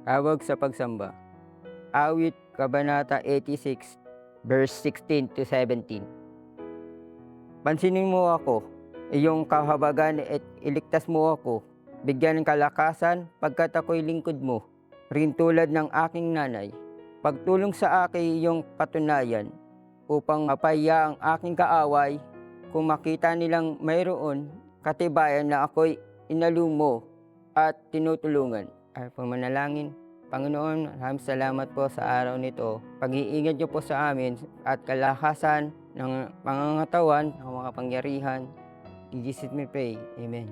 Tawag sa pagsamba. Awit, Kabanata 86, verse 16 to 17. Pansinin mo ako, iyong kahabagan at iligtas mo ako. Bigyan ng kalakasan pagkat ako'y lingkod mo, rin tulad ng aking nanay. Pagtulong sa akin iyong patunayan, upang mapaya ang aking kaaway, kung makita nilang mayroon katibayan na ako'y inalum mo at tinutulungan. Ay pamanalangin. Panginoon, maraming salamat po sa araw nito. Pag-iingat niyo po sa amin at kalakasan ng pangangatawan, ng mga pangyarihan. In Jesus we pray. Amen.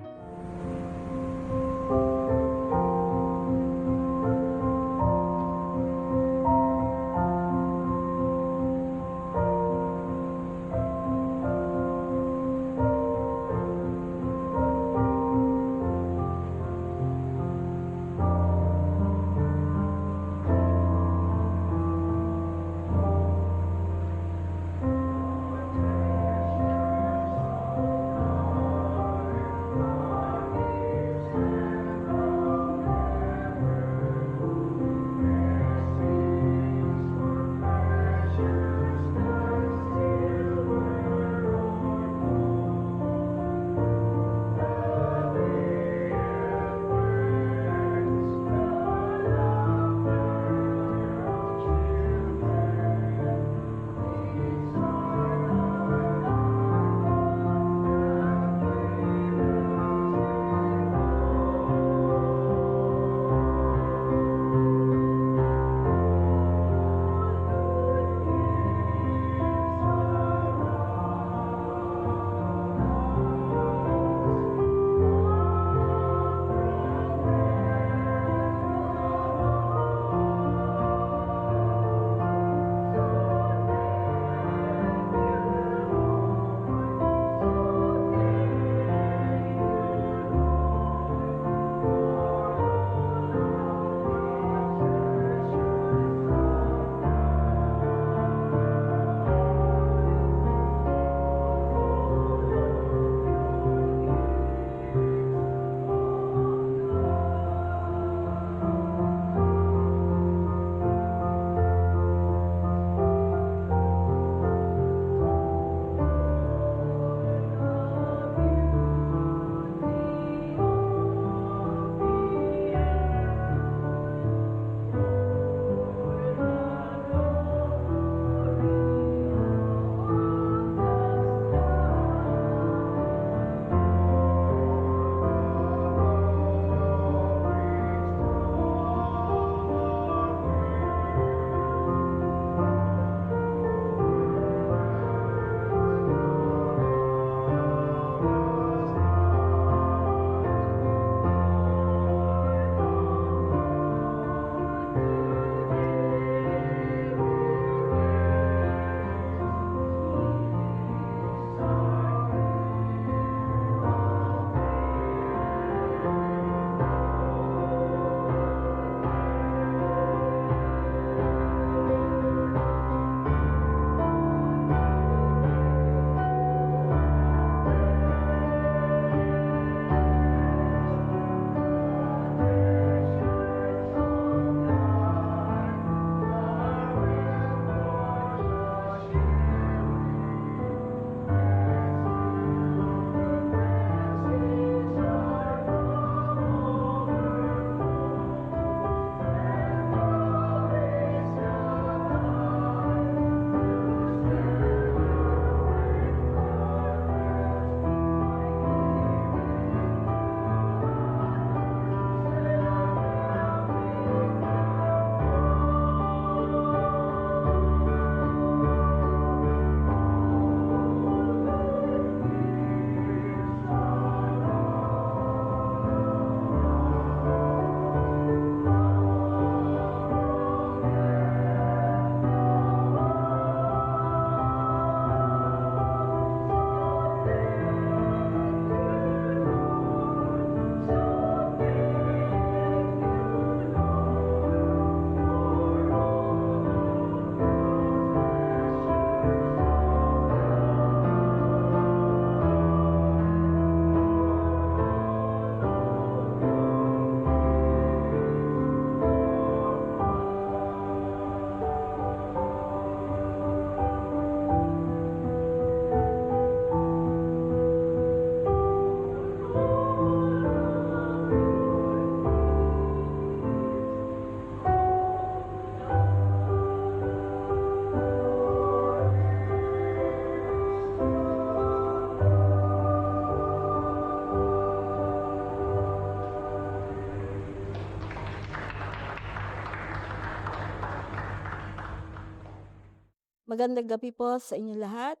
Magandang gabi po sa inyong lahat.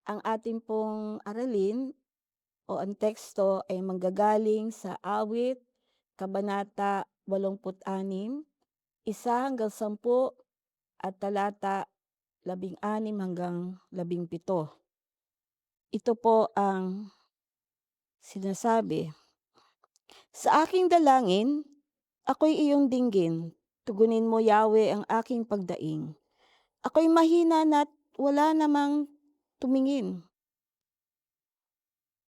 Ang ating pong aralin o ang teksto ay manggagaling sa Awit, Kabanata 86, 1 hanggang 10 at talata 16 hanggang 17. Ito po ang sinasabi, "Sa aking dalangin, ako'y iyong dinggin. Tugunin mo, Yahweh, ang aking pagdaing. Ako'y mahina na't wala namang tumingin.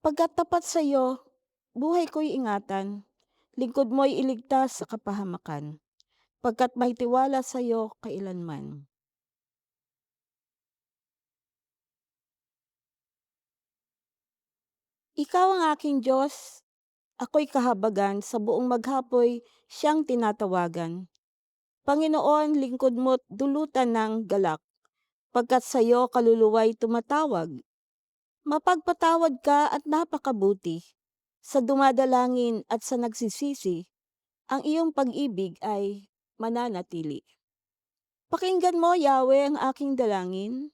Pagkat tapat sa iyo, buhay ko'y ingatan, lingkod mo'y iligtas sa kapahamakan, pagkat may tiwala sa iyo kailanman. Ikaw ang aking Diyos, ako'y kahabagan, sa buong maghapoy siyang tinatawagan. Panginoon, lingkod mo't dulutan ng galak, pagkat sa iyo kaluluwa'y tumatawag. Mapagpatawad ka at napakabuti. Sa dumadalangin at sa nagsisisi, ang iyong pag-ibig ay mananatili. Pakinggan mo, Yahweh, ang aking dalangin.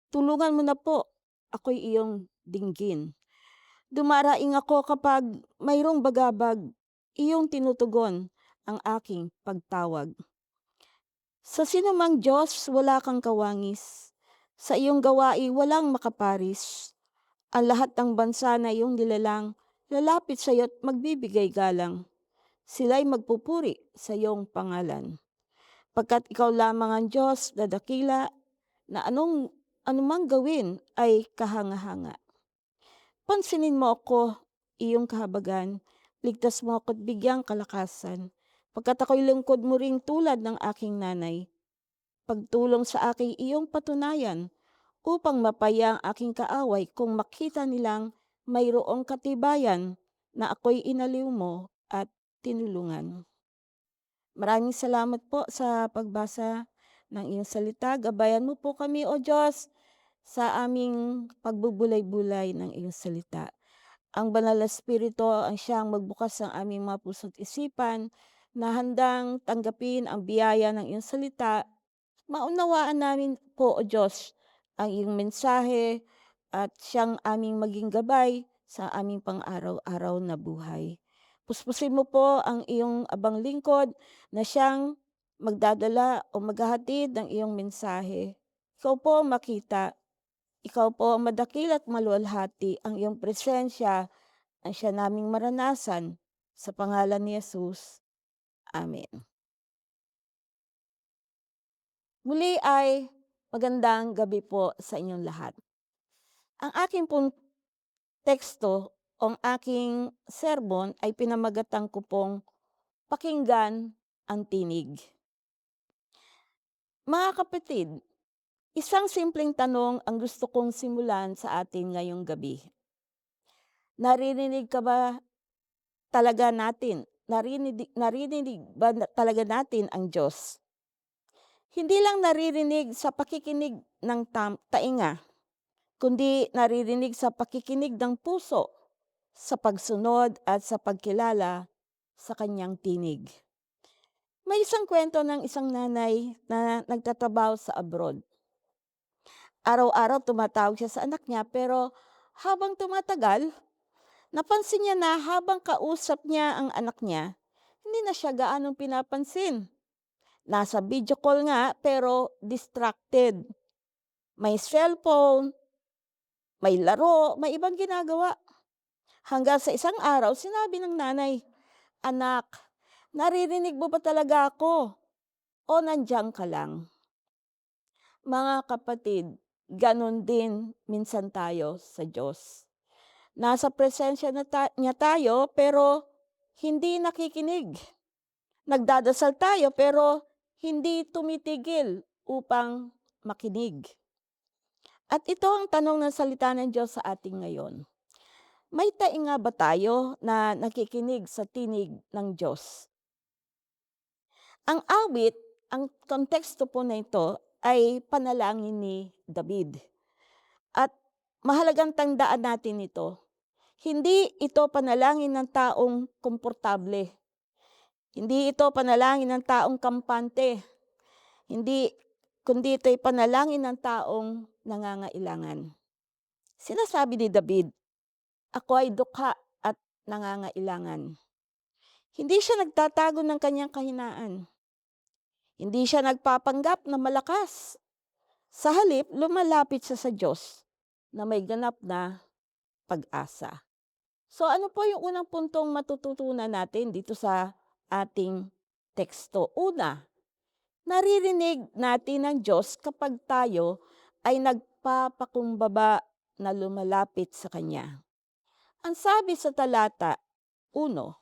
Tulungan mo na po, ako'y iyong dinggin. Dumaraing ako kapag mayroong bagabag, iyong tinutugon ang aking pagtawag. Sa sinumang Diyos, wala kang kawangis. Sa iyong gawain, walang makaparis. Ang lahat ng bansa na iyong nilalang, lalapit sa iyo't magbibigay galang. Sila'y magpupuri sa iyong pangalan. Pagkat ikaw lamang ang Diyos na dakila, na anumang gawin ay kahanga-hanga. Pansinin mo ako, iyong kahabagan, ligtas mo ako't bigyang kalakasan, pagkat ako'y lingkod mo ring tulad ng aking nanay. Pagtulong sa aking iyong patunayan, upang mapaya ang aking kaaway kung makita nilang mayroong katibayan na ako'y inaliw mo at tinulungan. Maraming salamat po sa pagbasa ng iyong salita. Gabayan mo po kami, O Diyos, sa aming pagbubulay-bulay ng iyong salita. Ang Banal na Espiritu ang siyang magbukas ng aming mga puso't isipan na handang tanggapin ang biyaya ng iyong salita. Maunawaan namin po, O Diyos, ang iyong mensahe at siyang aming maging gabay sa aming pang-araw-araw na buhay. Puspusin mo po ang iyong abang lingkod na siyang magdadala o maghahatid ng iyong mensahe. Ikaw po ang makita, ikaw po ang madakil at maluwalhati, ang iyong presensya ang siya naming maranasan. Sa pangalan ni Jesus. Amen. Muli ay magandang gabi po sa inyong lahat. Ang aking pong teksto o ang aking sermon ay pinamagatan ko pong pakinggan ang tinig. Mga kapatid, isang simpleng tanong ang gusto kong simulan sa atin ngayong gabi. Naririnig ka ba talaga natin? Narinig ba talaga natin ang Diyos? Hindi lang naririnig sa pakikinig ng tainga, kundi naririnig sa pakikinig ng puso, sa pagsunod at sa pagkilala sa kanyang tinig. May isang kwento ng isang nanay na nagtatrabaho sa abroad. Araw-araw tumatawag siya sa anak niya, pero habang tumatagal, napansin niya na habang kausap niya ang anak niya, hindi na siya gaanong pinapansin. Nasa video call nga pero distracted. May cellphone, may laro, may ibang ginagawa. Hanggang sa isang araw, sinabi ng nanay, "Anak, naririnig mo ba talaga ako? O nandiyan ka lang?" Mga kapatid, ganun din minsan tayo sa Diyos. Nasa presensya niya tayo pero hindi nakikinig. Nagdadasal tayo pero hindi tumitigil upang makinig. At ito ang tanong ng salita ng Diyos sa atin ngayon. May tainga ba tayo na nakikinig sa tinig ng Diyos? Ang awit, ang konteksto po na ito ay panalangin ni David. At mahalagang tandaan natin ito. Hindi ito panalangin ng taong komportable. Hindi ito panalangin ng taong kampante. Hindi kundi ito'y panalangin ng taong nangangailangan. Sinasabi ni David, "Ako ay dukha at nangangailangan." Hindi siya nagtatago ng kanyang kahinaan. Hindi siya nagpapanggap na malakas. Sa halip, lumalapit siya sa Diyos na may ganap na pag-asa. So ano po yung unang puntong matututunan natin dito sa ating teksto? Una, naririnig natin ng Diyos kapag tayo ay nagpapakumbaba na lumalapit sa Kanya. Ang sabi sa talata 1,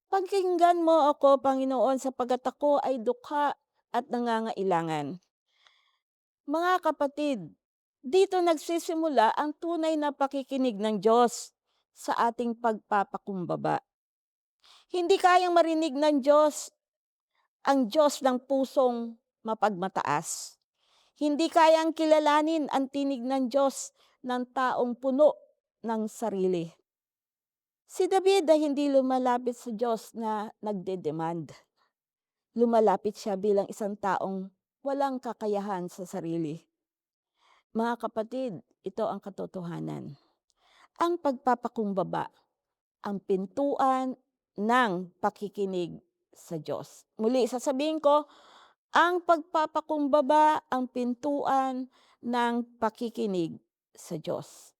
"Pakinggan mo ako, Panginoon, sapagkat ako ay dukha at nangangailangan." Mga kapatid, dito nagsisimula ang tunay na pakikinig ng Diyos sa ating pagpapakumbaba. Hindi kayang marinig ng Diyos ang Diyos ng pusong mapagmataas. Hindi kayang kilalanin ang tinig ng Diyos ng taong puno ng sarili. Si David ay hindi lumalapit sa Diyos na nagde-demand. Lumalapit siya bilang isang taong walang kakayahan sa sarili. Mga kapatid, ito ang katotohanan. Ang pagpapakumbaba, ang pintuan ng pakikinig sa Diyos. Muli, sasabihin ko, ang pagpapakumbaba, ang pintuan ng pakikinig sa Diyos.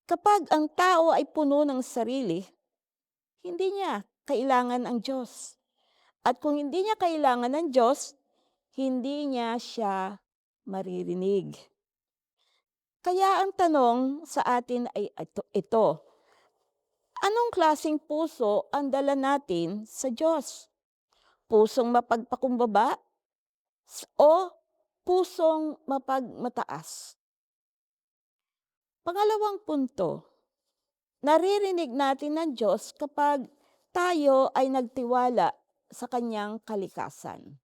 Kapag ang tao ay puno ng sarili, hindi niya kailangan ang Diyos. At kung hindi niya kailangan ng Diyos, hindi niya siya maririnig. Kaya ang tanong sa atin ay ito, anong klaseng puso ang dala natin sa Diyos? Pusong mapagpakumbaba o pusong mapagmataas? Pangalawang punto, naririnig natin ng Diyos kapag tayo ay nagtiwala sa Kanyang kalikasan.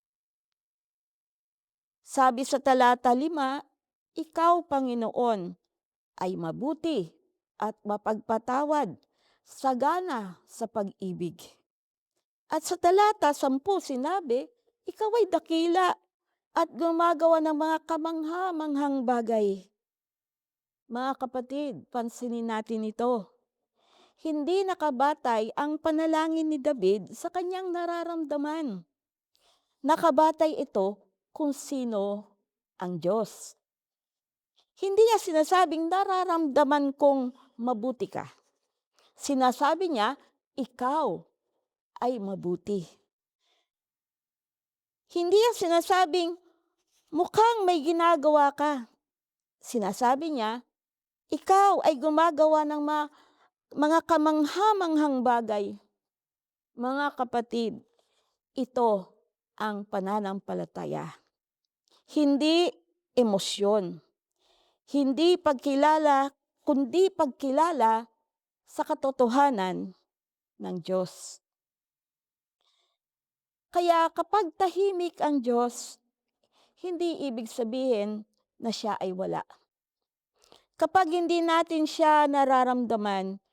Sabi sa talata 5, "Ikaw, Panginoon, ay mabuti at mapagpatawad, sagana sa pag-ibig." At sa talata 10 sinabi, "Ikaw ay dakila at gumagawa ng mga kamangha-manghang bagay." Mga kapatid, pansinin natin ito. Hindi nakabatay ang panalangin ni David sa kanyang nararamdaman. Nakabatay ito kung sino ang Diyos. Hindi niya sinasabing nararamdaman kong mabuti ka. Sinasabi niya, ikaw ay mabuti. Hindi niya sinasabing mukhang may ginagawa ka. Sinasabi niya, ikaw ay gumagawa ng mga kamangha-manghang bagay. Mga kapatid, ito ang pananampalataya. Hindi emosyon. Hindi pagkilala, kundi pagkilala sa katotohanan ng Diyos. Kaya kapag tahimik ang Diyos, hindi ibig sabihin na siya ay wala. Kapag hindi natin siya nararamdaman,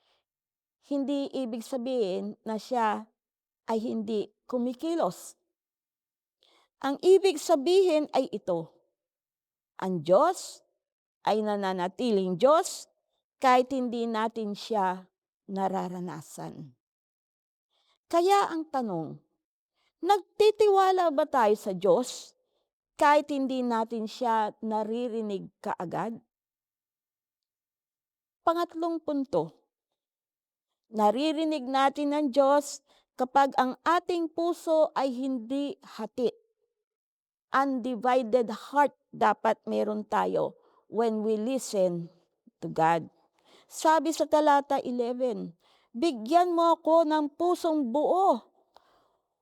hindi ibig sabihin na siya ay hindi kumikilos. Ang ibig sabihin ay ito, ang Diyos ay nananatiling Diyos kahit hindi natin siya nararanasan. Kaya ang tanong, nagtitiwala ba tayo sa Diyos kahit hindi natin siya naririnig kaagad? Pangatlong punto, naririnig natin ng Diyos kapag ang ating puso ay hindi hati. Undivided heart dapat meron tayo when we listen to God. Sabi sa talata 11, "Bigyan mo ako ng pusong buo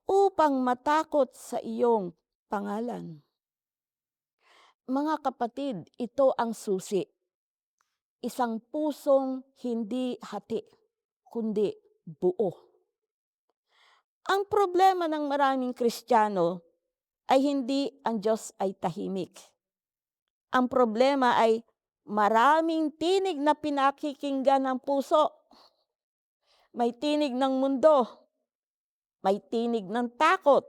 upang matakot sa iyong pangalan." Mga kapatid, ito ang susi. Isang pusong hindi hati, kundi buo. Ang problema ng maraming Kristiyano ay hindi ang Diyos ay tahimik. Ang problema ay maraming tinig na pinakikinggan ng puso. May tinig ng mundo, may tinig ng takot,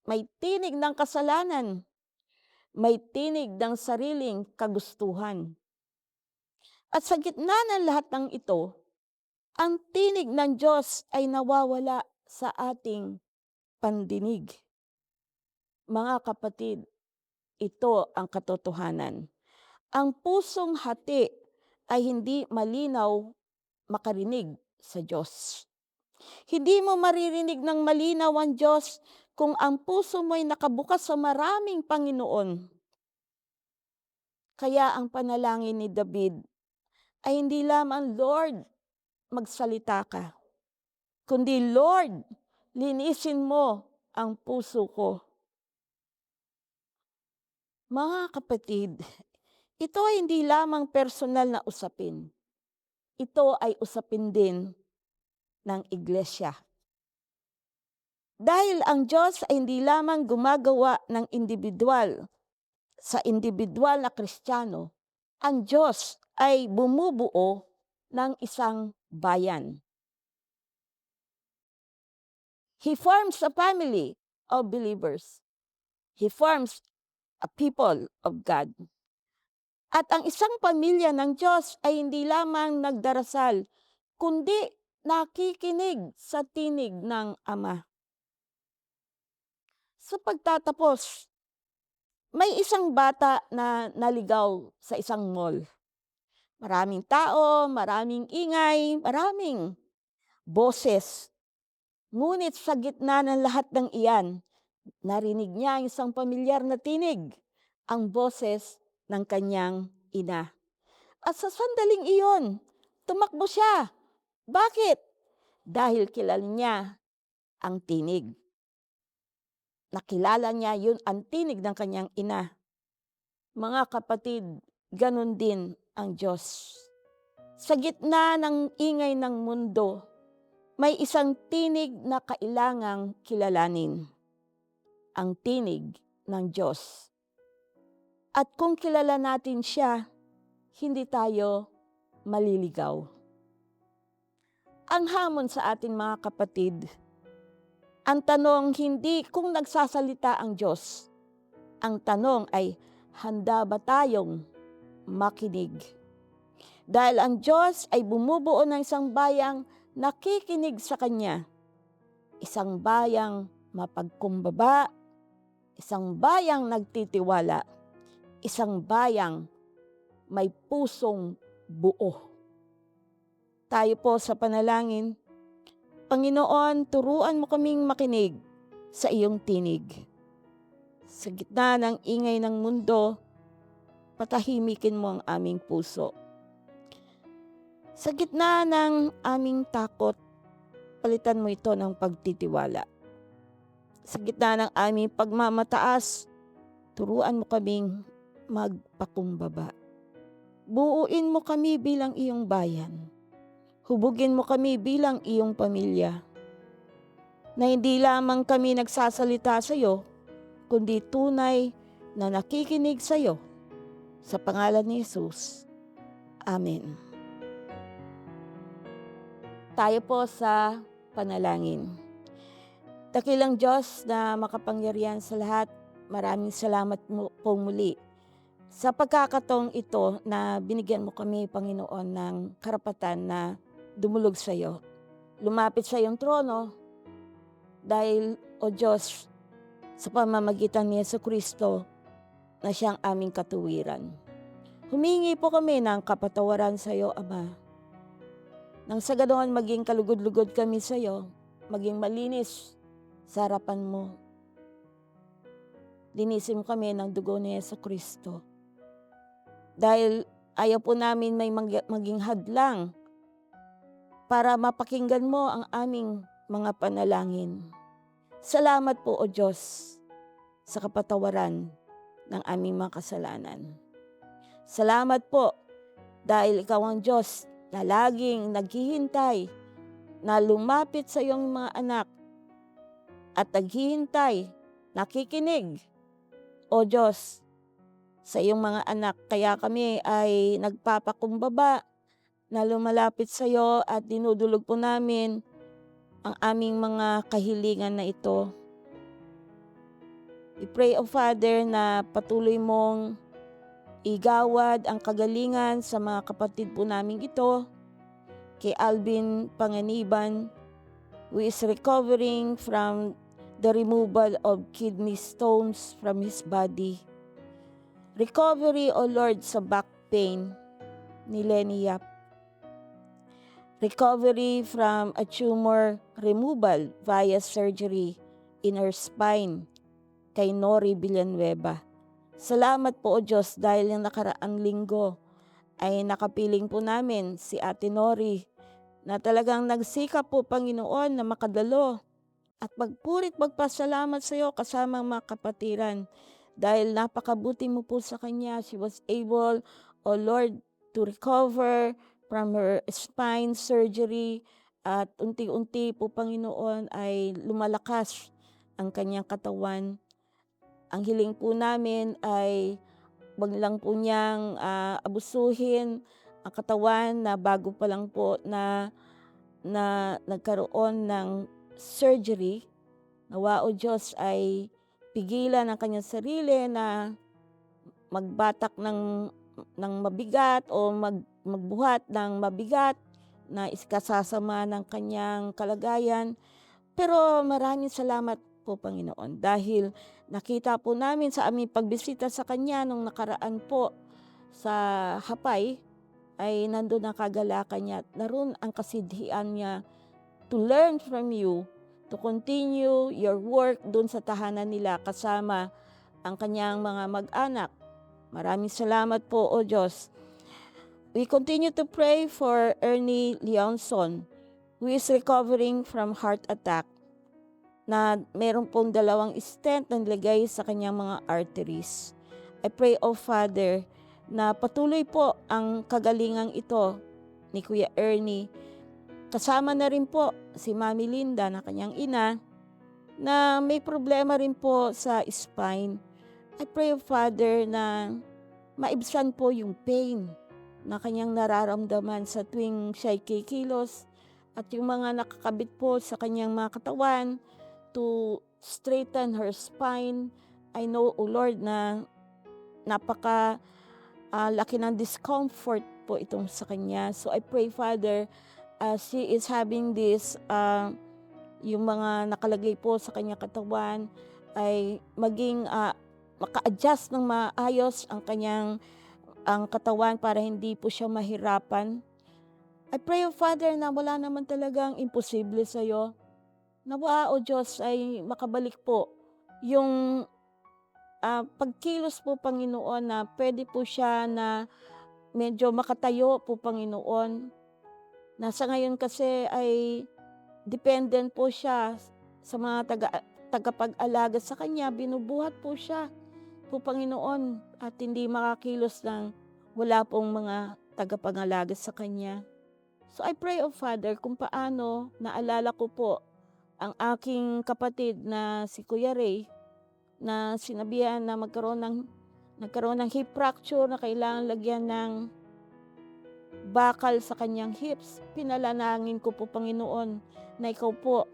may tinig ng kasalanan, may tinig ng sariling kagustuhan. At sa gitna ng lahat ng ito, ang tinig ng Diyos ay nawawala sa ating pandinig. Mga kapatid, ito ang katotohanan. Ang pusong hati ay hindi malinaw makarinig sa Diyos. Hindi mo maririnig ng malinaw ang Diyos kung ang puso mo'y nakabukas sa maraming Panginoon. Kaya ang panalangin ni David ay hindi lamang, Lord, magsalita ka, kundi Lord, linisin mo ang puso ko. Mga kapatid, ito ay hindi lamang personal na usapin. Ito ay usapin din ng iglesia. Dahil ang Diyos ay hindi lamang gumagawa ng individual sa individual na Kristiyano, ang Diyos ay bumubuo ng isang bayan. He forms a family of believers. He forms a people of God. At ang isang pamilya ng Diyos ay hindi lamang nagdarasal, kundi nakikinig sa tinig ng Ama. Sa pagtatapos, may isang bata na naligaw sa isang mall. Maraming tao, maraming ingay, maraming boses. Ngunit sa gitna ng lahat ng iyan, narinig niya ang isang pamilyar na tinig, ang boses ng kanyang ina. At sa sandaling iyon, tumakbo siya. Bakit? Dahil kilala niya ang tinig. Nakilala niya yun ang tinig ng kanyang ina. Mga kapatid, ganun din ang Diyos. Sa gitna ng ingay ng mundo, may isang tinig na kailangang kilalanin. Ang tinig ng Diyos. At kung kilala natin siya, hindi tayo maliligaw. Ang hamon sa atin mga kapatid, ang tanong hindi kung nagsasalita ang Diyos. Ang tanong ay, handa ba tayong makinig? Dahil ang Diyos ay bumubuo ng isang bayang nakikinig sa Kanya. Isang bayang mapagkumbaba, isang bayang nagtitiwala, isang bayang may pusong buo. Tayo po sa panalangin, Panginoon, turuan mo kaming makinig sa iyong tinig. Sa gitna ng ingay ng mundo, patahimikin mo ang aming puso. Sa gitna ng aming takot, palitan mo ito ng pagtitiwala. Sa gitna ng aming pagmamataas, turuan mo kaming magpakumbaba. Buuin mo kami bilang iyong bayan. Hubugin mo kami bilang iyong pamilya. Na hindi lamang kami nagsasalita sa iyo, kundi tunay na nakikinig sa iyo. Sa pangalan ni Jesus. Amen. Tayo po sa panalangin. Dakilang Diyos na makapangyarihan sa lahat, maraming salamat po muli sa pagkakataong ito na binigyan mo kami, Panginoon, ng karapatan na dumulog sa iyo. Lumapit sa iyong trono dahil, O Diyos, sa pamamagitan ni Jesucristo na siyang aming katuwiran. Humingi po kami ng kapatawaran sa iyo, Ama. Nang sa ganoon maging kalugod-lugod kami sa iyo, maging malinis sa harapan mo. Linisin mo kami ng dugo ni Jesucristo. Dahil ayaw po namin may maging hadlang para mapakinggan mo ang aming mga panalangin. Salamat po, O Diyos, sa kapatawaran ng aming mga kasalanan. Salamat po dahil ikaw ang Diyos na laging naghihintay na lumapit sa iyong mga anak at naghihintay, nakikinig, O Diyos, sa iyong mga anak. Kaya kami ay nagpapakumbaba na lumalapit sa iyo at dinudulog po namin ang aming mga kahilingan na ito. We pray, O Father, na patuloy mong igawad ang kagalingan sa mga kapatid po namin ito. Kay Alvin Panganiban, who is recovering from the removal of kidney stones from his body. Recovery, O Lord, sa back pain ni Lenny Yap. Recovery from a tumor removal via surgery in her spine kay Nori Villanueva. Salamat po, O Diyos, dahil yung nakaraang linggo ay nakapiling po namin si Ate Nori na talagang nagsikap po, Panginoon, na makadalo at magpurit magpasalamat sa iyo kasama ang mga kapatiran dahil napakabuti mo po sa kanya. She was able, O Lord, to recover from her spine surgery at unti-unti po, Panginoon, ay lumalakas ang kanyang katawan. Ang hiling po namin ay wag lang po niyang abusuhin ang katawan na bago pa lang po na nagkaroon ng surgery. Nawa, O Diyos, ay pigilan ang kanyang sarili na magbatak ng mabigat o magbuhat ng mabigat na iskasasama ng kanyang kalagayan. Pero maraming salamat po, Panginoon, dahil nakita po namin sa aming pagbisita sa kanya nung nakaraan po sa Hapay ay nandun ang kagalakan niya at naroon ang kasidhian niya to learn from you, to continue your work dun sa tahanan nila kasama ang kanyang mga mag-anak. Maraming salamat po, O Diyos. We continue to pray for Ernie Leonson, who is recovering from heart attack, na meron pong 2 stent na nilagay sa kanyang mga arteries. I pray, O Father, na patuloy po ang kagalingang ito ni Kuya Ernie. Kasama na rin po si Mami Linda na kanyang ina na may problema rin po sa spine. I pray, O Father, na maibsan po yung pain na kanyang nararamdaman sa tuwing siya'y kikilos at yung mga nakakabit po sa kanyang mga katawan to straighten her spine. I know, O Lord, na napaka laki ng discomfort po itong sa kanya. So I pray, Father, as she is having this, yung mga nakalagay po sa kanyang katawan ay maging maka-adjust ng maayos ang katawan para hindi po siya mahirapan. I pray, O Father, na wala naman talagang imposible sa iyo. Nawa, O Diyos, ay makabalik po yung pagkilos po, Panginoon, na pwede po siya na medyo makatayo po, Panginoon. Nasa ngayon kasi ay dependent po siya sa mga tagapag-alaga sa kanya. Binubuhat po siya po, Panginoon, at hindi makakilos ng wala pong mga tagapag-alaga sa kanya. So I pray, O Father, kung paano naalala ko po ang aking kapatid na si Kuya Ray na sinabihan na nagkaroon ng hip fracture na kailangan lagyan ng bakal sa kanyang hips. Pinalanangin ko po, Panginoon, na ikaw po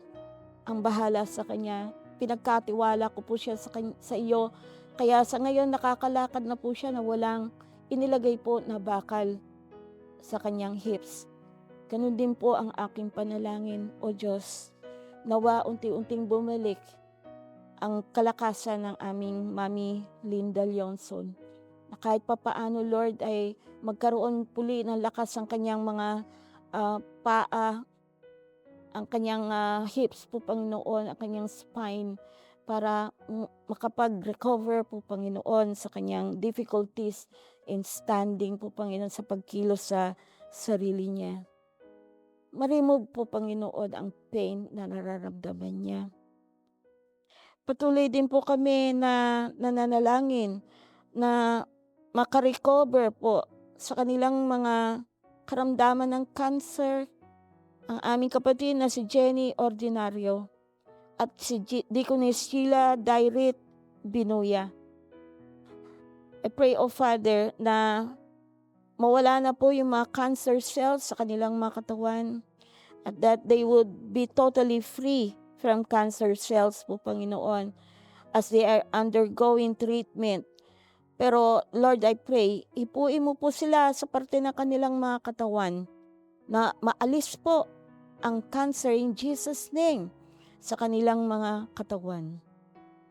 ang bahala sa kanya. Pinagkatiwala ko po siya sa iyo. Kaya sa ngayon nakakalakad na po siya na walang inilagay po na bakal sa kanyang hips. Ganun din po ang aking panalangin, O Diyos. Nawa unti-unting bumalik ang kalakasan ng aming Mami Linda Leonson. Na kahit papaano, Lord, ay magkaroon puli ng lakas ang kanyang mga paa, ang kanyang hips po, Panginoon, ang kanyang spine, para makapag-recover po, Panginoon, sa kanyang difficulties in standing po, Panginoon, sa pagkilos sa sarili niya. Ma-remove po, Panginoon, ang pain na nararamdaman niya. Patuloy din po kami na nananalangin na makarecover po sa kanilang mga karamdaman ng cancer ang aming kapatid na si Jenny Ordinario at si Deaconess Sheila Dairit Binuya. I pray, O Father, na mawala na po yung mga cancer cells sa kanilang mga katawan at that they would be totally free from cancer cells po, Panginoon. as they are undergoing treatment. Pero Lord, I pray, ipuin mo po sila sa parte ng kanilang mga katawan na maalis po ang cancer in Jesus' name sa kanilang mga katawan.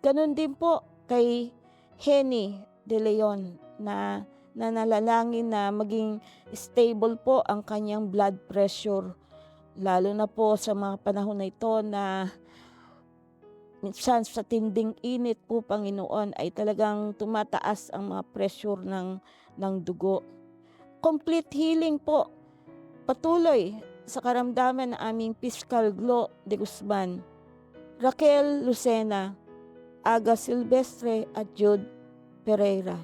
Ganon din po kay Henny De Leon na nanalangin na maging stable po ang kanyang blood pressure. Lalo na po sa mga panahon na ito na minsan sa tinding init po, Panginoon, ay talagang tumataas ang mga pressure ng dugo. Complete healing po patuloy sa karamdaman ng aming Fiscal Glo de Guzman, Raquel Lucena, Aga Silvestre at Jude Pereira.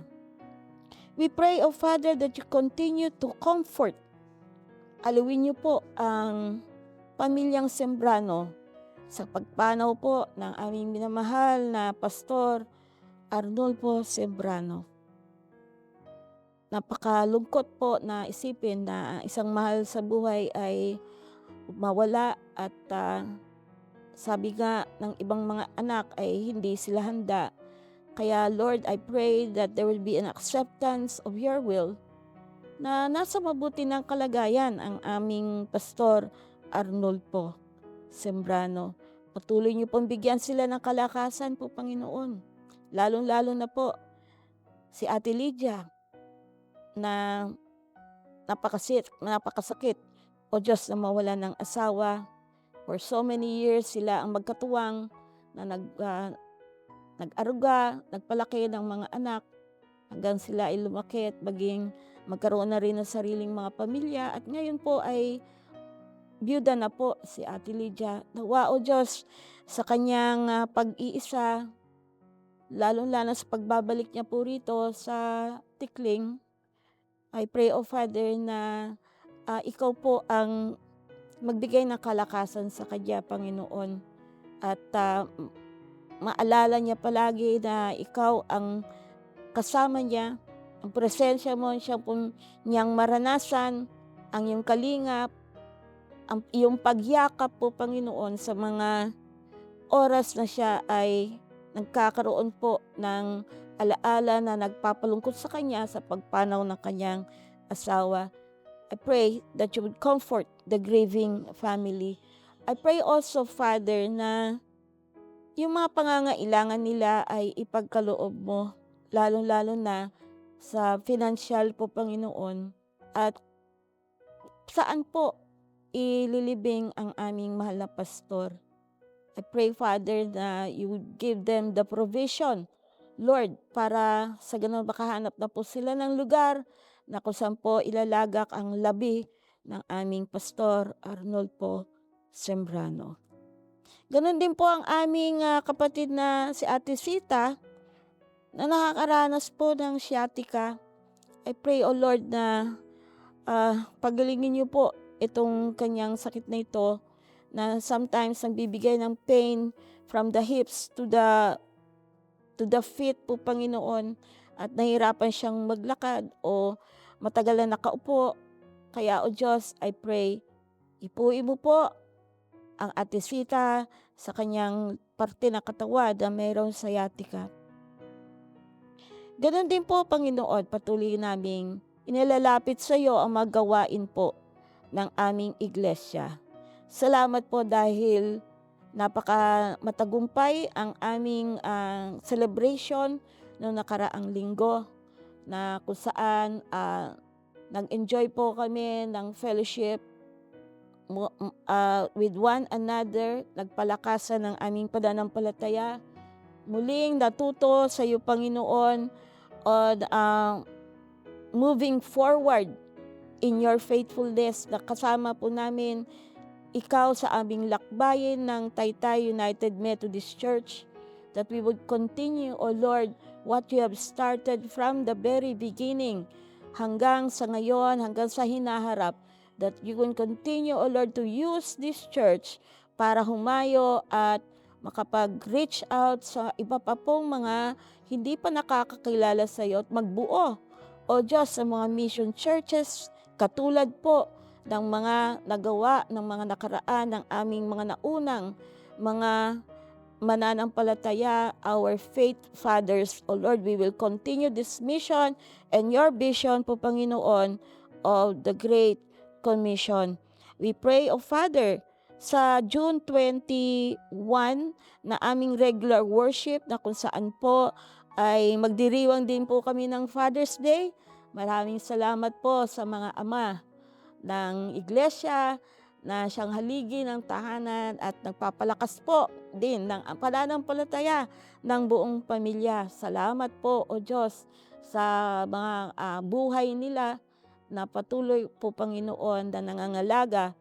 We pray, O Father, that you continue to comfort. Alawin niyo po ang pamilyang Sembrano sa pagpanaw po ng aming minamahal na Pastor Arnolfo Sembrano. Napakalungkot po na isipin na isang mahal sa buhay ay mawala at sabi nga ng ibang mga anak ay hindi sila handa. Kaya Lord, I pray that there will be an acceptance of your will na nasa mabuti ng kalagayan ang aming Pastor Arnolfo Sembrano. Patuloy niyo pong bigyan sila ng kalakasan po, Panginoon. Lalong-lalo na po si Ate Lydia na napakasakit. O Diyos, na mawala ng asawa. For so many years sila ang magkatuwang na nag-aruga, nagpalaki ng mga anak hanggang sila ay lumaki at maging magkaroon na rin ng sariling mga pamilya. At ngayon po ay byuda na po si Ate Lydia. Nawa, O Diyos, sa kanyang pag-iisa, lalong-lalo sa pagbabalik niya po rito sa Tikling, I pray, O Father, na ikaw po ang magbigay ng kalakasan sa kanya, Panginoon. At maalala niya palagi na ikaw ang kasama niya, ang presensya mo, niyang maranasan, ang iyong kalingap, ang iyong pagyakap po, Panginoon, sa mga oras na siya ay nagkakaroon po ng alaala na nagpapalungkot sa kanya sa pagpanaw ng kanyang asawa. I pray that you would comfort the grieving family. I pray also, Father, na yung mga pangangailangan nila ay ipagkaloob mo, lalong-lalo na sa financial po, Panginoon, at saan po ililibing ang aming mahal na pastor. I pray, Father, na you would give them the provision, Lord, para sa ganun makahanap na po sila ng lugar na kung saan po ilalagak ang labi ng aming Pastor Arnolfo Sembrano. Ganon din po ang aming kapatid na si Ate Sita na nakakaranas po ng sciatica. I pray, O Lord, na pagalingin niyo po itong kanyang sakit na ito na sometimes nagbibigay ng pain from the hips to the feet po, Panginoon, at nahihirapan siyang maglakad o matagal na nakaupo. Kaya, O Diyos, I pray, ipuin mo po ang Ate Sita sa kanyang parte ng katawan na mayroong sciatica. Ganon din po, Panginoon, patuloy naming inilalapit sa iyo ang magawain po ng aming iglesia. Salamat po dahil napaka matagumpay ang aming celebration noong nakaraang linggo na kung saan nag-enjoy po kami ng fellowship with one another, nagpalakasan ng aming pananampalataya. Muling natuto sa iyo, Panginoon, on moving forward in your faithfulness na kasama po namin ikaw sa aming lakbayin ng Taytay United Methodist Church, that we would continue, O Lord, what you have started from the very beginning hanggang sa ngayon, hanggang sa hinaharap, that you will continue, O Lord, to use this church para humayo at makapag-reach out sa iba pa pong mga hindi pa nakakakilala sa iyo at magbuo, O Diyos, sa mga mission churches katulad po ng mga nagawa ng mga nakaraan ng aming mga naunang mga mananampalataya, our faith fathers. O Lord, we will continue this mission and your vision po, Panginoon, of the Great Commission. We pray, O Father, sa June 21 na aming regular worship na kung saan po ay magdiriwang din po kami ng Father's Day. Maraming salamat po sa mga ama ng iglesia na siyang haligi ng tahanan at nagpapalakas po din ng pananampalataya ng buong pamilya. Salamat po, O Diyos, sa mga buhay nila na patuloy po, Panginoon, na nangangalaga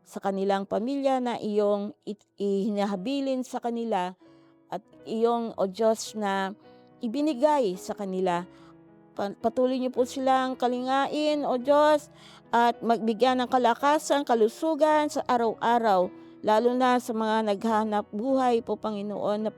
sa kanilang pamilya na iyong ihinahabilin sa kanila at iyong, O Diyos, na ibinigay sa kanila. Patuloy niyo po silang kalingain, O Diyos, at magbigyan ng kalakasan, kalusugan sa araw-araw, lalo na sa mga naghahanap buhay po, Panginoon, na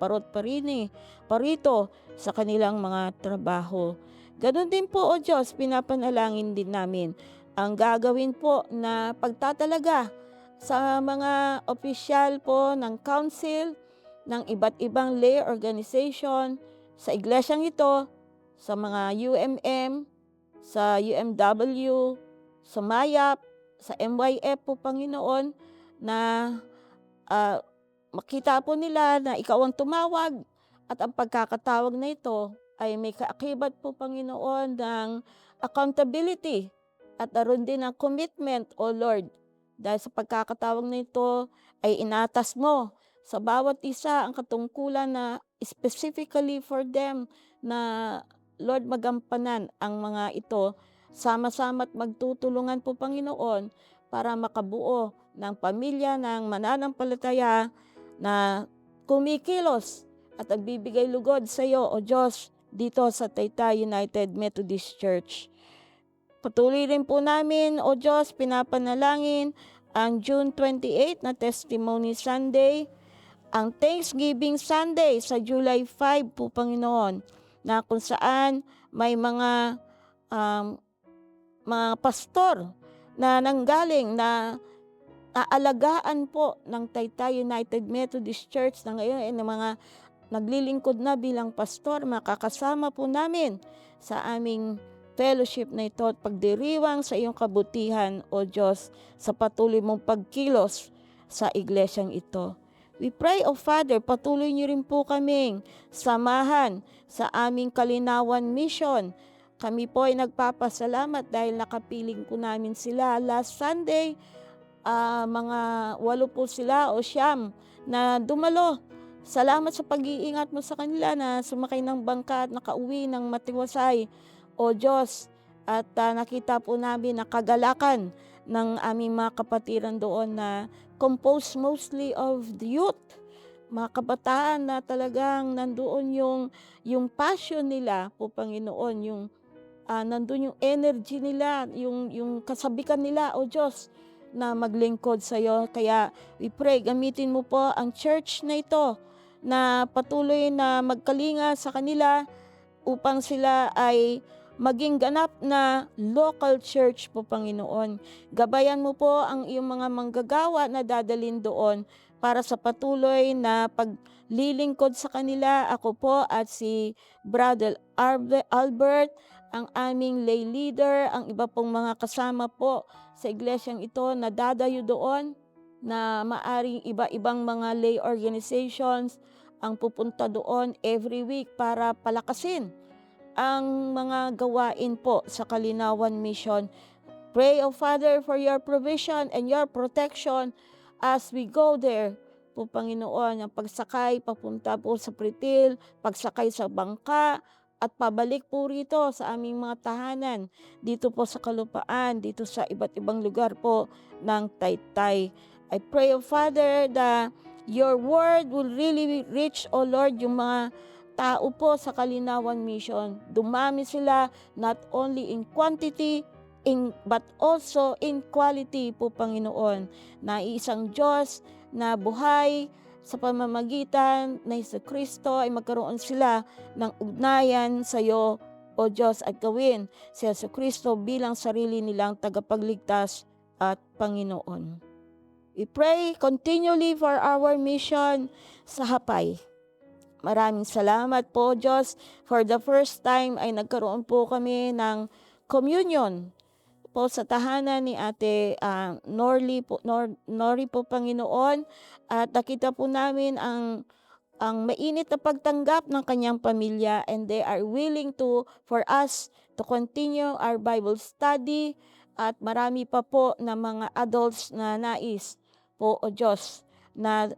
parito sa kanilang mga trabaho. Ganon din po, O Diyos, pinapanalangin din namin ang gagawin po na pagtatalaga sa mga opisyal po ng council, ng iba't ibang lay organization, sa iglesyang ito, sa mga UMM, sa UMW, sa MAYAP, sa MYF po, Panginoon, na makita po nila na ikaw ang tumawag at ang pagkakatawag na ito ay may kaakibat po, Panginoon, ng accountability at naroon din ang commitment, O Lord. Dahil sa pagkakatawag na ito ay inatas mo sa bawat isa ang katungkulan na specifically for them na Lord magampanan ang mga ito. Sama-sama at magtutulungan po, Panginoon, para makabuo ng pamilya ng mananampalataya na kumikilos at nagbibigay lugod sa iyo, O Diyos, dito sa Taytay United Methodist Church. Patuloy rin po namin, O Diyos, pinapanalangin ang June 28 na Testimony Sunday, ang Thanksgiving Sunday sa July 5 po, Panginoon, na kung saan may mga pastor na nanggaling na aalagaan po ng Taytay United Methodist Church na ngayon ay mga naglilingkod na bilang pastor. Makakasama po namin sa aming fellowship na ito at pagdiriwang sa iyong kabutihan, O Diyos, sa patuloy mong pagkilos sa iglesyang ito. We pray, O Father, patuloy niyo rin po kaming samahan sa aming Kalinawan Mission. Kami po ay nagpapasalamat dahil nakapiling po namin sila last Sunday. Mga 8 po sila o 9 na dumalo. Salamat sa pag-iingat mo sa kanila na sumakay ng bangka at nakauwi ng matiwasay, O Diyos. At nakita po namin na kagalakan ng aming mga kapatiran doon na composed mostly of the youth. Mga kabataan na talagang nandoon yung passion nila po, Panginoon, yung nandun yung energy nila, yung kasabikan nila, O Diyos, na maglingkod sa iyo. Kaya we pray, gamitin mo po ang church na ito na patuloy na magkalinga sa kanila upang sila ay maging ganap na local church po, Panginoon. Gabayan mo po ang iyong mga manggagawa na dadalhin doon para sa patuloy na paglilingkod sa kanila. Ako po at si Brother Albert, ang aming lay leader, ang iba pong mga kasama po sa iglesyang ito na dadayo doon, na maaring iba-ibang mga lay organizations ang pupunta doon every week para palakasin ang mga gawain po sa Kalinawan Mission. Pray, O Father, for your provision and your protection as we go there po, Panginoon. Ang pagsakay papunta po sa Pritil, pagsakay sa bangka, at pabalik po rito sa aming mga tahanan, dito po sa Kalupaan, dito sa iba't ibang lugar po ng Taytay. I pray, O Father, that your word will really reach, O Lord, yung mga tao po sa Kalinawan Mission. Dumami sila not only in quantity, but also in quality po, Panginoon, na isang Diyos na buhay sa pamamagitan na Hesus Kristo ay magkaroon sila ng ugnayan sa iyo, O Diyos, at gawin si Hesus Kristo bilang sarili nilang tagapagligtas at Panginoon. We pray continually for our mission sa Hapay. Maraming salamat po, Diyos. For the first time ay nagkaroon po kami ng communion po sa tahanan ni Ate Nori po, Panginoon. At nakita po namin ang mainit na pagtanggap ng kanyang pamilya, and they are willing for us to continue our Bible study, at marami pa po na mga adults na nais po, O Diyos, na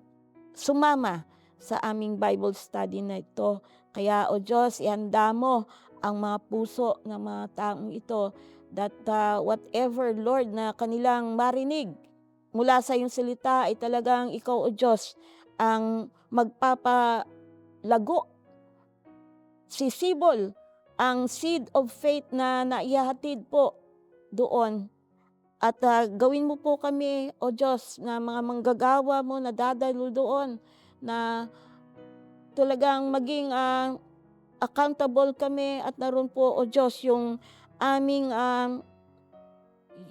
sumama sa aming Bible study na ito. Kaya, O Diyos, ihanda mo ang mga puso ng mga taong ito, that whatever, Lord, na kanilang marinig mula sa iyong salita ay talagang ikaw, O Diyos, ang magpapalago, sisibol ang seed of faith na naihahatid po doon. At gawin mo po kami, O Diyos, na mga manggagawa mo na dadalo doon, na talagang maging accountable kami, at naroon po, O Diyos, yung aming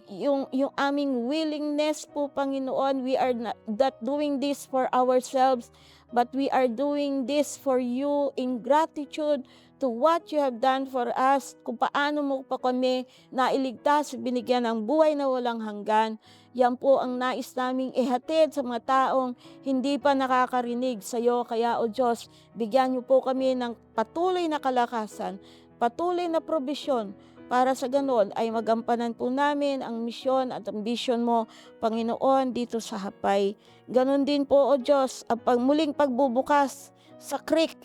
yung aming willingness po, Panginoon. We are not doing this for ourselves, but we are doing this for you in gratitude to what you have done for us, kung paano mo pa kami nailigtas, binigyan ng buhay na walang hanggan. Yan po ang nais naming ihatid sa mga taong hindi pa nakakarinig sa iyo. Kaya, O Diyos, bigyan niyo po kami ng patuloy na kalakasan, patuloy na probisyon, para sa ganon ay magampanan po namin ang misyon at ang vision mo, Panginoon, dito sa Hapay. Ganon din po, O Diyos, ang muling pagbubukas sa creek,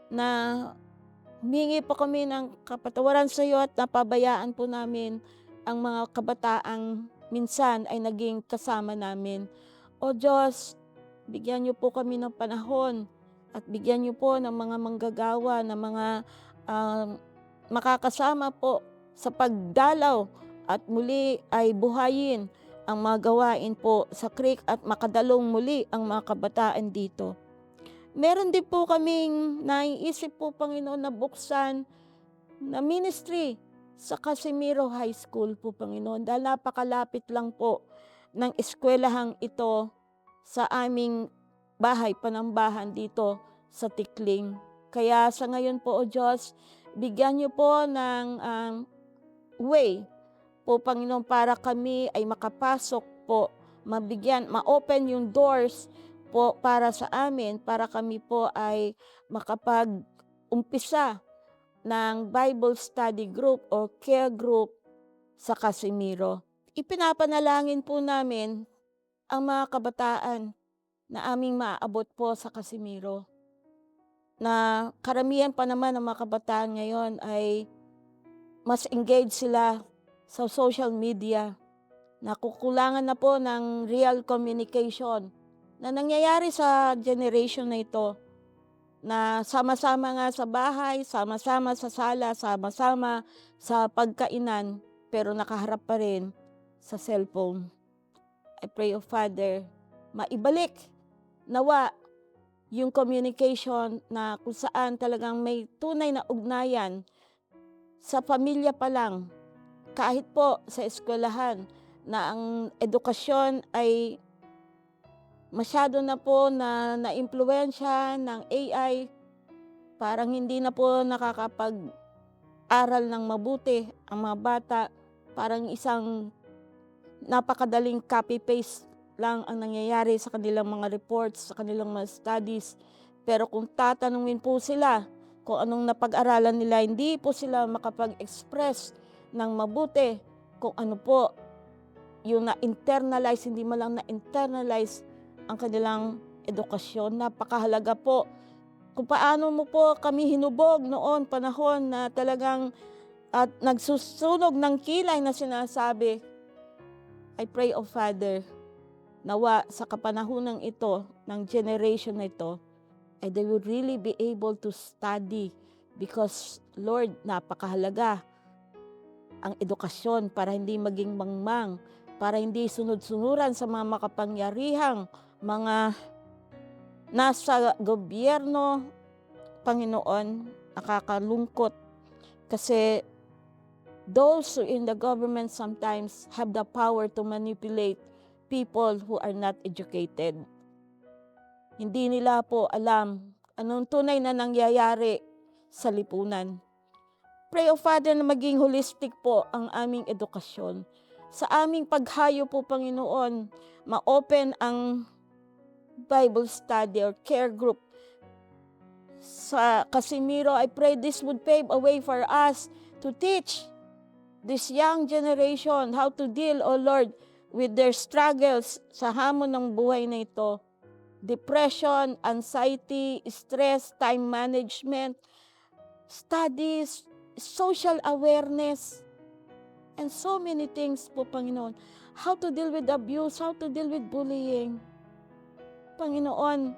na humingi po kami ng kapatawaran sa iyo, at napabayaan po namin ang mga kabataang minsan ay naging kasama namin. O Diyos, bigyan niyo po kami ng panahon, at bigyan niyo po ng mga manggagawa, na mga makakasama po sa pagdalaw, at muli ay buhayin ang mga gawain po sa creek, at makadalong muli ang mga kabataan dito. Meron din po kaming naiisip po, Panginoon, na buksan na ministry sa Casimiro High School po, Panginoon, dahil napakalapit lang po ng eskwelahang ito sa aming bahay, panambahan dito sa Tikling. Kaya sa ngayon po, O Diyos, bigyan niyo po ng way po, Panginoon, para kami ay makapasok po, ma-open yung doors po para sa amin, para kami po ay makapag-umpisa ng Bible study group o care group sa Casimiro. Ipinapanalangin po namin ang mga kabataan na aming maaabot po sa Casimiro, na karamihan pa naman ng mga kabataan ngayon ay mas engaged sila sa social media, na kukulangan na po ng real communication na nangyayari sa generation na ito, na sama-sama nga sa bahay, sama-sama sa sala, sama-sama sa pagkainan, pero nakaharap pa rin sa cellphone. I pray, O Father, maibalik nawa yung communication, na kung saan talagang may tunay na ugnayan sa pamilya pa lang, kahit po sa eskwelahan, na ang edukasyon ay masyado na po na-impluwensya ng AI. Parang hindi na po nakakapag-aral ng mabuti ang mga bata. Parang isang napakadaling copy-paste lang ang nangyayari sa kanilang mga reports, sa kanilang mga studies. Pero kung tatanungin po sila kung anong napag-aralan nila, hindi po sila makapag-express ng mabuti kung ano po yung na-internalize, hindi man lang na-internalize ang kanilang edukasyon. Napakahalaga po kung paano mo po kami hinubog noon panahon na talagang at nagsusunog ng kilay na sinasabi. I pray, O Father, nawa sa kapanahonang ito, ng generation na ito, ay they will really be able to study, because, Lord, napakahalaga ang edukasyon para hindi maging mangmang, para hindi sunod-sunuran sa mga makapangyarihang mga nasa gobyerno. Panginoon, nakakalungkot kasi those who in the government sometimes have the power to manipulate people who are not educated. Hindi nila po alam anong tunay na nangyayari sa lipunan. Pray, O Father, na maging holistic po ang aming edukasyon. Sa aming paghayo po, Panginoon, ma-open ang Bible study or care group. Sa Casimiro, I pray this would pave a way for us to teach this young generation how to deal, O Lord, with their struggles sa hamon ng buhay na ito. Depression, anxiety, stress, time management, studies, social awareness, and so many things po, Panginoon. How to deal with abuse, how to deal with bullying. Panginoon,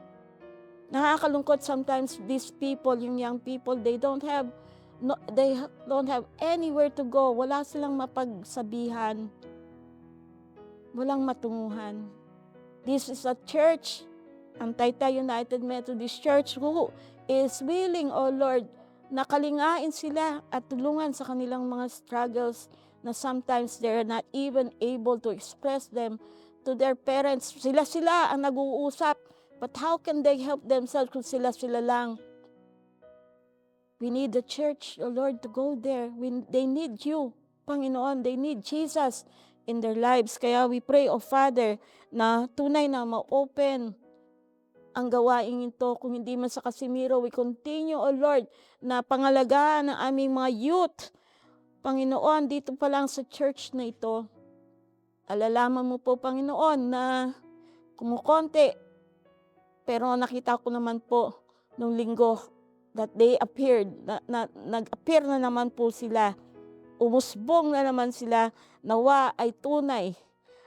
nakakalungkot sometimes these people, yung young people, they don't have anywhere to go. Wala silang mapagsabihan. Walang matunguhan. This is a church, ang Taytay United Methodist Church, who is willing, O Lord, na kalingain sila at tulungan sa kanilang mga struggles na sometimes they're not even able to express them to their parents. Sila ang nag-uusap. But how can they help themselves kung sila lang? We need the church, O Lord, to go there. They need you, Panginoon. They need Jesus in their lives. Kaya we pray, O Father, na tunay na ma-open ang gawain ito. Kung hindi man sa Casimiro, we continue, O Lord, na pangalagaan ng aming mga youth. Panginoon, dito pa lang sa church na ito, alalaman mo po, Panginoon, na kumukonti. Pero nakita ko naman po nung linggo that they appeared, nag-appear na naman po sila. Umusbong na naman sila. Nawa ay tunay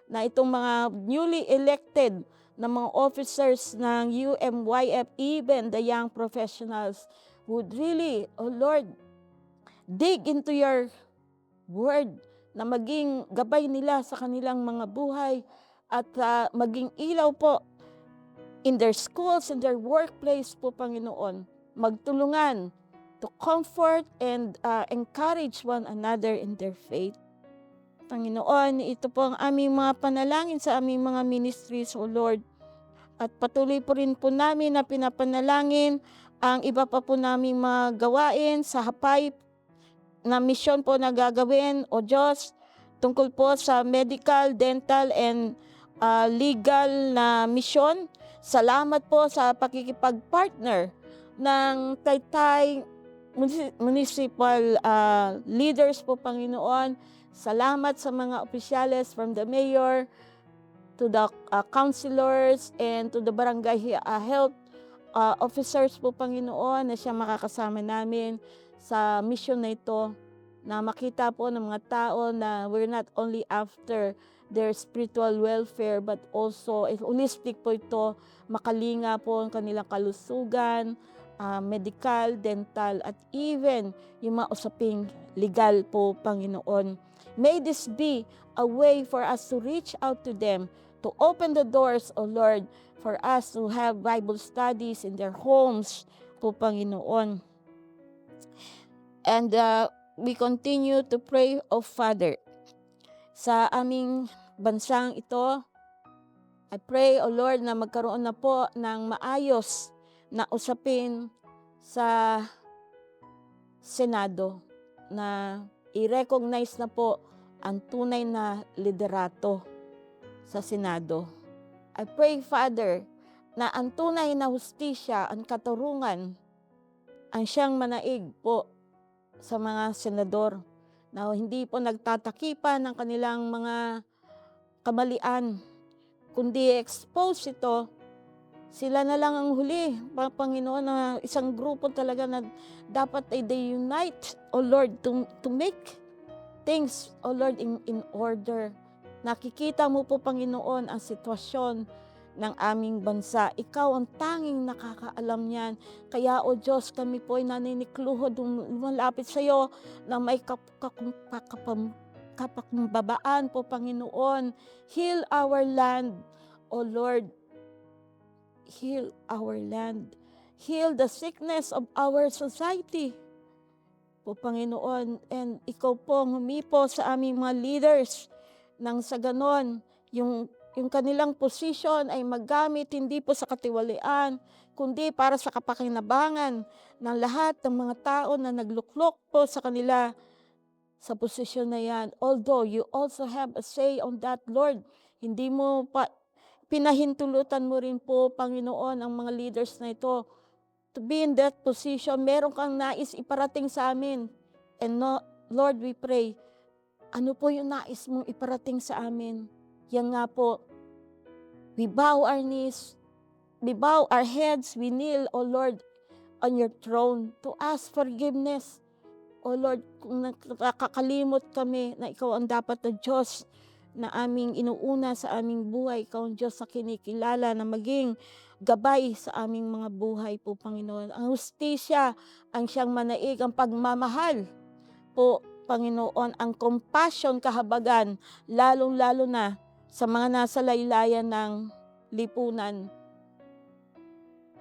na itong mga newly elected na mga officers ng UMYF, even the young professionals, would really, oh Lord, dig into your word na maging gabay nila sa kanilang mga buhay at maging ilaw po in their schools, in their workplace po, Panginoon. Magtulungan to comfort and encourage one another in their faith. Panginoon, ito po ang aming mga panalangin sa aming mga ministries, O Lord. At patuloy po rin po namin na pinapanalangin ang iba pa po naming mga gawain sa hapay na misyon po na gagawin, O Diyos, tungkol po sa medical, dental, and legal na misyon. Salamat po sa pakikipag-partner ng Taytay Municipal leaders po, Panginoon. Salamat sa mga opisyales from the mayor to the councilors and to the barangay health officers po, Panginoon, na siya makakasama namin sa mission na ito, na makita po ng mga tao na we're not only after their spiritual welfare but also holistic po ito, makalinga po ang kanilang kalusugan, medical, dental, at even yung mga usaping legal po, Panginoon. May this be a way for us to reach out to them, to open the doors, O Lord, for us to have Bible studies in their homes po, Panginoon. And we continue to pray, O Father, sa aming bansang ito. I pray, O Lord, na magkaroon na po ng maayos na usapin sa Senado, na i-recognize na po ang tunay na liderato sa Senado. I pray, Father, na ang tunay na hustisya, ang katarungan, ang siyang manaig po sa mga senador, na hindi po nagtatakipan ng kanilang mga kamalian, kundi expose ito. Sila na lang ang huli, Panginoon, na isang grupo talaga na dapat ay they unite, O Lord, to make things, O Lord, in order. Nakikita mo po, Panginoon, ang sitwasyon ng aming bansa. Ikaw ang tanging nakakaalam niyan. Kaya, O Diyos, kami po ay naninikluhod, lumalapit sa iyo na may kapakumbabaan po, Panginoon. Heal our land, O Lord. Heal our land. Heal the sickness of our society po, Panginoon. And ikaw po ang humipo sa aming mga leaders nang sa ganon, yung yung kanilang posisyon ay magamit hindi po sa katiwalian, kundi para sa kapakinabangan ng lahat ng mga tao na nagluklok po sa kanila sa posisyon na yan. Although you also have a say on that, Lord, hindi mo pa pinahintulutan mo rin po, Panginoon, ang mga leaders na ito to be in that position. Meron kang nais iparating sa amin. And no, Lord, we pray, ano po yung nais mong iparating sa amin? Yan nga po, we bow our knees, we bow our heads, we kneel, O Lord, on your throne to ask forgiveness. O Lord, kung nakakalimot kami na ikaw ang dapat na Diyos na aming inuuna sa aming buhay, ikaw ang Diyos na kinikilala na maging gabay sa aming mga buhay po, Panginoon. Ang hustisya, ang siyang manaig, ang pagmamahal po, Panginoon, ang compassion, kahabagan, lalong-lalo na sa mga nasa laylayan ng lipunan.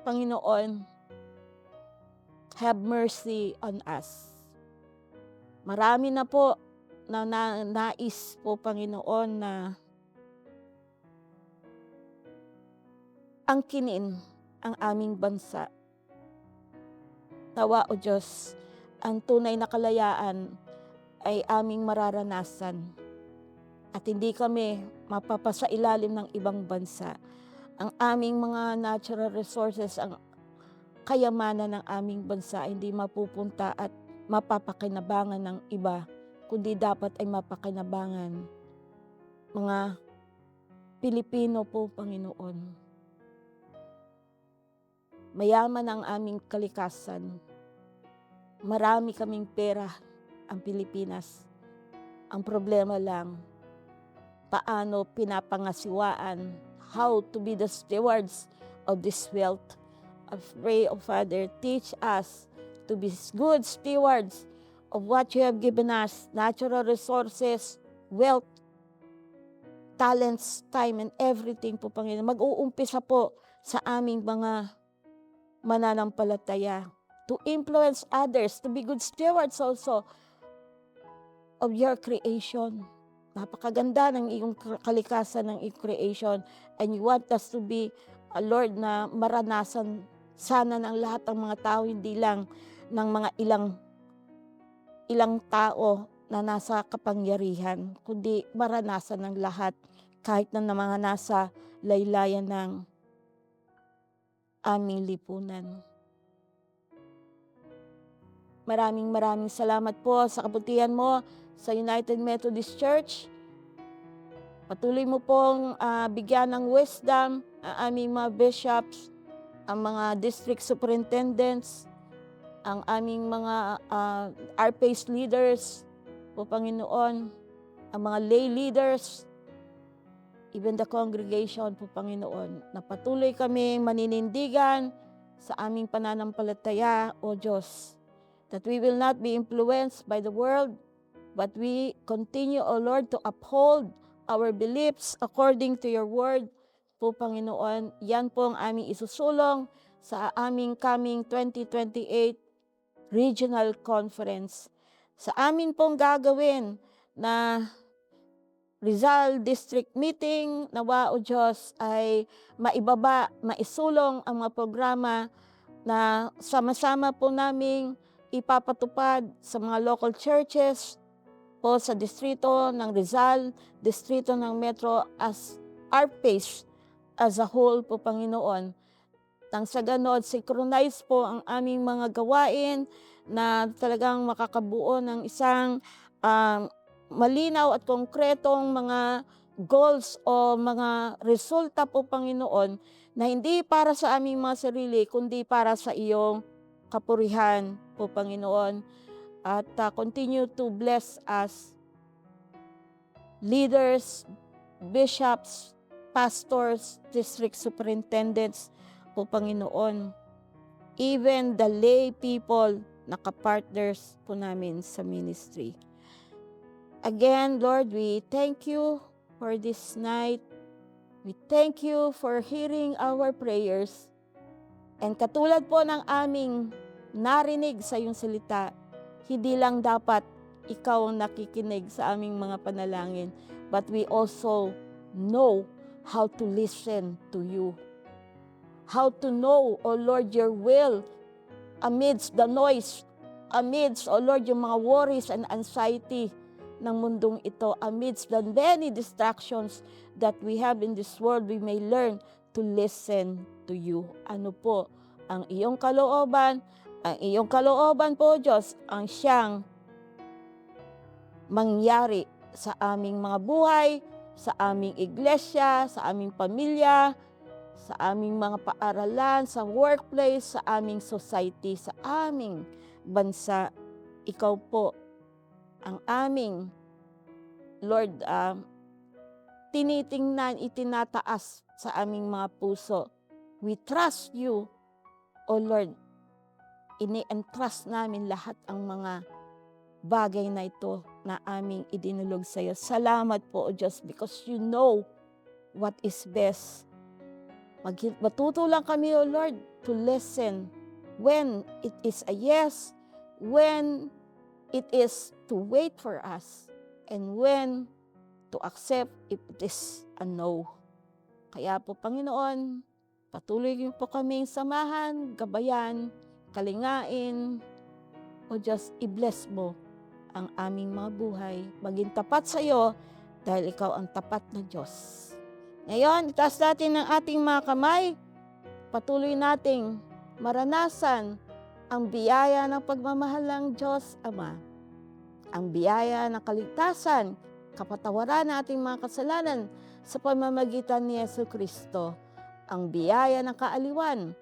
Panginoon, have mercy on us. Marami na po na nais po, Panginoon, na angkinin ang aming bansa. Nawa, O Diyos, ang tunay na kalayaan ay aming mararanasan at hindi kami mapapasailalim ng ibang bansa. Ang aming mga natural resources, ang kayamanan ng aming bansa ay hindi mapupunta at mapapakinabangan ng iba, kundi dapat ay mapakinabangan mga Pilipino po, Panginoon. Mayaman ang aming kalikasan. Marami kaming pera ang Pilipinas. Ang problema lang, paano pinapangasiwaan, how to be the stewards of this wealth. I pray, O Father, teach us to be good stewards of what you have given us, natural resources, wealth, talents, time, and everything po, Panginoon. Mag-uumpisa po sa aming mga mananampalataya to influence others, to be good stewards also of your creation. Napakaganda ng iyong kalikasan, ng iyong creation, and you want us to be, Lord, na maranasan sana ng lahat ng mga tao, hindi lang ng mga ilang tao na nasa kapangyarihan, kundi maranasan ng lahat, kahit na ng mga nasa laylayan ng aming lipunan. Maraming salamat po sa kabutihan mo sa United Methodist Church. Patuloy mo pong bigyan ng wisdom ang aming mga bishops, ang mga district superintendents, ang aming mga RPACE leaders po, Panginoon, ang mga lay leaders, even the congregation po, Panginoon, na patuloy kami maninindigan sa aming pananampalataya, O Diyos, that we will not be influenced by the world, but we continue, O Lord, to uphold our beliefs according to your word po, Panginoon. Yan po ang aming isusulong sa aming coming 2028 Regional Conference. Sa amin pong gagawin na Rizal District Meeting, nawa, O Diyos, ay maibaba, maisulong ang mga programa na sama-sama po naming ipapatupad sa mga local churches po sa distrito ng Rizal, distrito ng Metro, as RPACE as a whole po, Panginoon. Nang sa ganon, synchronize po ang aming mga gawain na talagang makakabuo ng isang malinaw at konkretong mga goals o mga resulta po, Panginoon, na hindi para sa aming mga sarili, kundi para sa iyong kapurihan po, Panginoon. At continue to bless us, leaders, bishops, pastors, district superintendents po, Panginoon. Even the lay people na kapartners po namin sa ministry. Again, Lord, we thank you for this night. We thank you for hearing our prayers. And katulad po ng aming narinig sa iyong salita, hindi lang dapat ikaw ang nakikinig sa aming mga panalangin, but we also know how to listen to you. How to know, O Lord, your will amidst the noise, amidst, O Lord, yung mga worries and anxiety ng mundong ito, amidst the many distractions that we have in this world, we may learn to listen to you. Ano po ang iyong kalooban? Ang iyong kalooban po, Diyos, ang siyang mangyari sa aming mga buhay, sa aming iglesia, sa aming pamilya, sa aming mga paaralan, sa workplace, sa aming society, sa aming bansa. Ikaw po ang aming, Lord, tinitingnan, itinataas sa aming mga puso. We trust you, O Lord. Ini-entrust namin lahat ang mga bagay na ito na aming idinulog sa iyo. Salamat po, O Diyos, because you know what is best. Matuto lang kami, O Lord, to listen when it is a yes, when it is to wait for us, and when to accept if it is a no. Kaya po, Panginoon, patuloy niyo po kaming samahan, gabayan, kalingain. O Diyos, i-bless mo ang aming mga buhay. Maging tapat sa iyo dahil ikaw ang tapat na Diyos. Ngayon, itaas natin ang ating mga kamay. Patuloy nating maranasan ang biyaya ng pagmamahal ng Diyos Ama. Ang biyaya ng kaligtasan, kapatawaran ng ating mga kasalanan sa pamamagitan ni Jesucristo. Ang biyaya ng kaaliwan,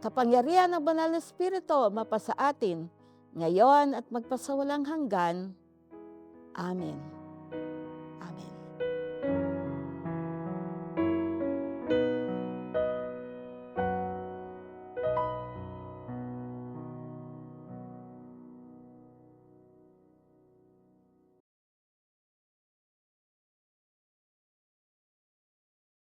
kapangyarihan ng Banal na Espiritu mapasa atin, ngayon at magpasawalang hanggan. Amen.